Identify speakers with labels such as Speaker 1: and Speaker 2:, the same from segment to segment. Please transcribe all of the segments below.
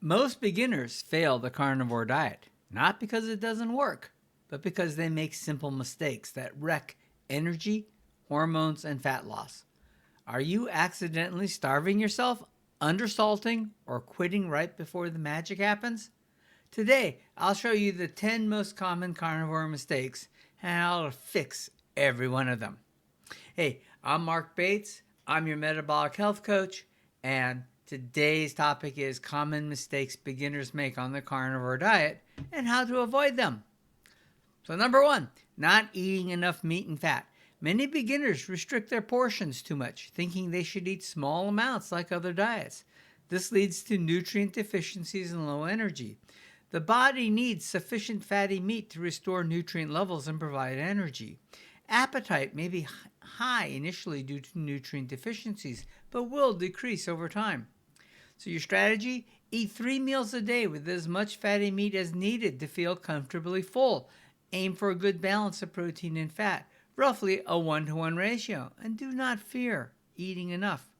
Speaker 1: Most beginners fail the carnivore diet, not because it doesn't work, but because they make simple mistakes that wreck energy, hormones, and fat loss. Are you accidentally starving yourself, undersalting, or quitting right before the magic happens? Today, I'll show you the 10 most common carnivore mistakes and how to fix every one of them. Hey, I'm Mark Bates. I'm your metabolic health coach, and today's topic is common mistakes beginners make on the carnivore diet and how to avoid them. So, number one, not eating enough meat and fat. Many beginners restrict their portions too much, thinking they should eat small amounts like other diets. This leads to nutrient deficiencies and low energy. The body needs sufficient fatty meat to restore nutrient levels and provide energy. Appetite may be high initially due to nutrient deficiencies, but will decrease over time. So, your strategy: eat 3 meals a day with as much fatty meat as needed to feel comfortably full. Aim for a good balance of protein and fat, roughly a 1-to-1 ratio, and do not fear eating enough.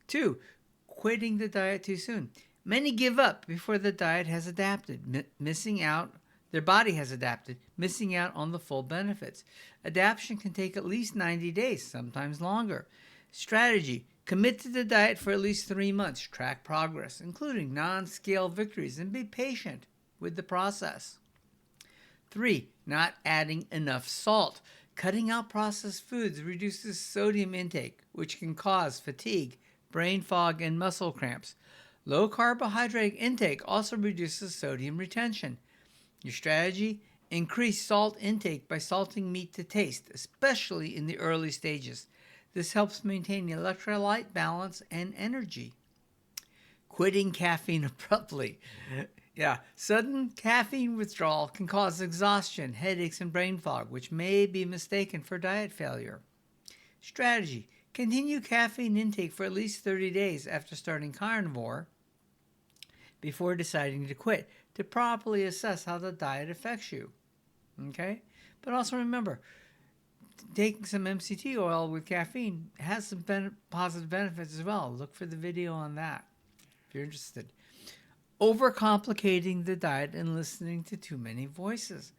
Speaker 1: 2. Quitting the diet too soon. Many give up before the diet has adapted, missing out. Their body has adapted, missing out on the full benefits. Adaptation can take at least 90 days, sometimes longer. Strategy: commit to the diet for at least 3 months. Track progress, including non-scale victories, and be patient with the process. 3. Not adding enough salt. Cutting out processed foods reduces sodium intake, which can cause fatigue, brain fog, and muscle cramps. Low carbohydrate intake also reduces sodium retention. Your strategy: increase salt intake by salting meat to taste, especially in the early stages. This helps maintain electrolyte balance and energy. Quitting caffeine abruptly. Sudden caffeine withdrawal can cause exhaustion, headaches, and brain fog, which may be mistaken for diet failure. Strategy: continue caffeine intake for at least 30 days after starting carnivore before deciding to quit to properly assess how the diet affects you. Okay? But also remember, taking some MCT oil with caffeine has some positive benefits as well. Look for the video on that if you're interested. Overcomplicating the diet and listening to too many voices.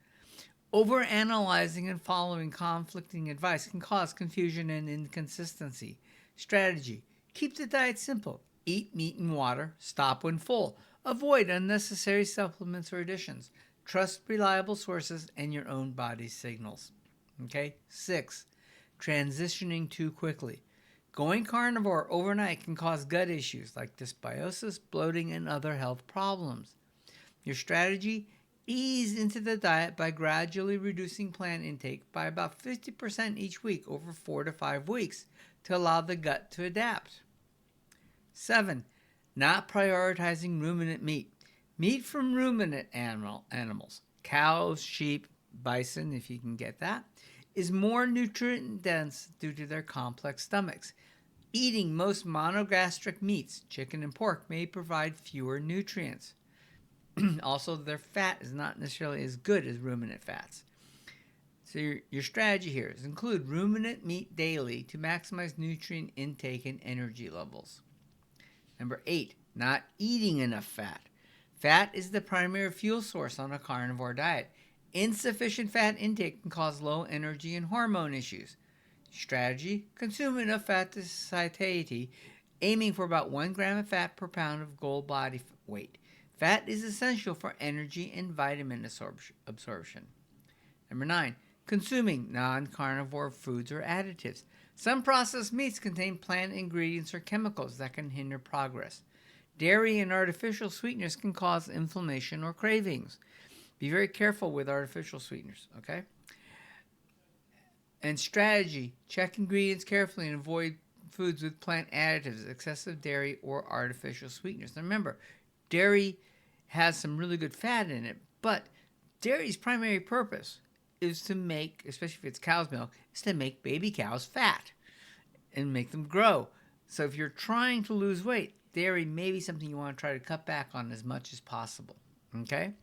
Speaker 1: Overanalyzing and following conflicting advice can cause confusion and inconsistency. Strategy: keep the diet simple. Eat meat and water. Stop when full. Avoid unnecessary supplements or additions. Trust reliable sources and your own body's signals. Okay? 6. Transitioning too quickly. Going carnivore overnight can cause gut issues like dysbiosis, bloating, and other health problems. Your strategy: ease into the diet by gradually reducing plant intake by about 50% each week over 4 to 5 weeks to allow the gut to adapt. 7. Not prioritizing ruminant meat. Meat from ruminant animals, cows, sheep, bison, if you can get that, is more nutrient dense due to their complex stomachs. Eating most monogastric meats, chicken and pork, may provide fewer nutrients. Also, their fat is not necessarily as good as ruminant fats. So your strategy here is include ruminant meat daily to maximize nutrient intake and energy levels. Number 8, not eating enough fat. Fat is the primary fuel source on a carnivore diet. Insufficient fat intake can cause low energy and hormone issues. Strategy: consume enough fat to satiety, aiming for about 1 gram of fat per pound of goal body weight. Fat is essential for energy and vitamin absorption. Number 9, consuming non-carnivore foods or additives. Some processed meats contain plant ingredients or chemicals that can hinder progress. Dairy and artificial sweeteners can cause inflammation or cravings. Be very careful with artificial sweeteners, okay? And strategy: check ingredients carefully and avoid foods with plant additives, excessive dairy, or artificial sweeteners. Now remember, dairy has some really good fat in it, but dairy's primary purpose is to make, especially if it's cow's milk, is to make baby cows fat and make them grow. So if you're trying to lose weight, dairy may be something you want to try to cut back on as much as possible. Okay?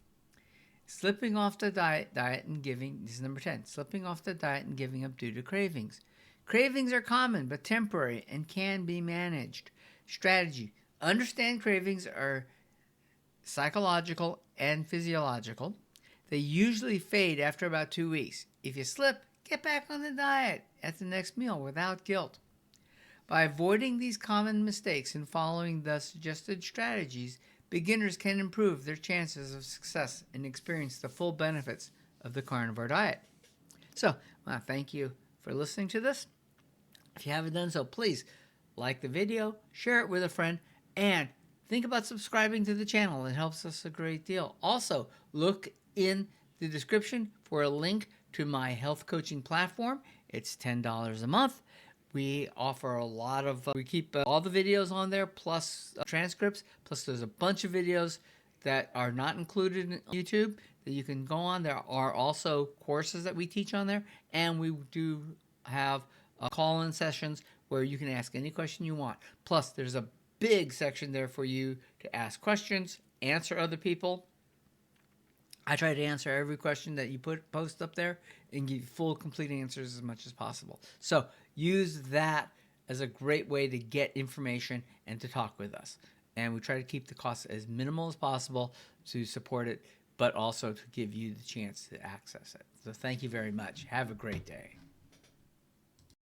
Speaker 1: Slipping off the diet and giving, this is number 10, slipping off the diet and giving up due to cravings. Cravings are common but temporary and can be managed. Strategy: understand cravings are psychological and physiological. They usually fade after about 2 weeks. If you slip, get back on the diet at the next meal without guilt. By avoiding these common mistakes and following the suggested strategies, beginners can improve their chances of success and experience the full benefits of the carnivore diet. So, I want to thank you for listening to this. If you haven't done so, please like the video, share it with a friend, and think about subscribing to the channel. It helps us a great deal. Also, look in the description for a link to my health coaching platform. It's $10 a month. We offer a lot of, we keep all the videos on there, plus transcripts, plus there's a bunch of videos that are not included in YouTube that you can go on. There are also courses that we teach on there, and we do have call-in sessions where you can ask any question you want. Plus, there's a big section there for you to ask questions, answer other people. I try to answer every question that you post up there and give you full, complete answers as much as possible. So use that as a great way to get information and to talk with us. And we try to keep the costs as minimal as possible to support it, but also to give you the chance to access it. So thank you very much. Have a great day.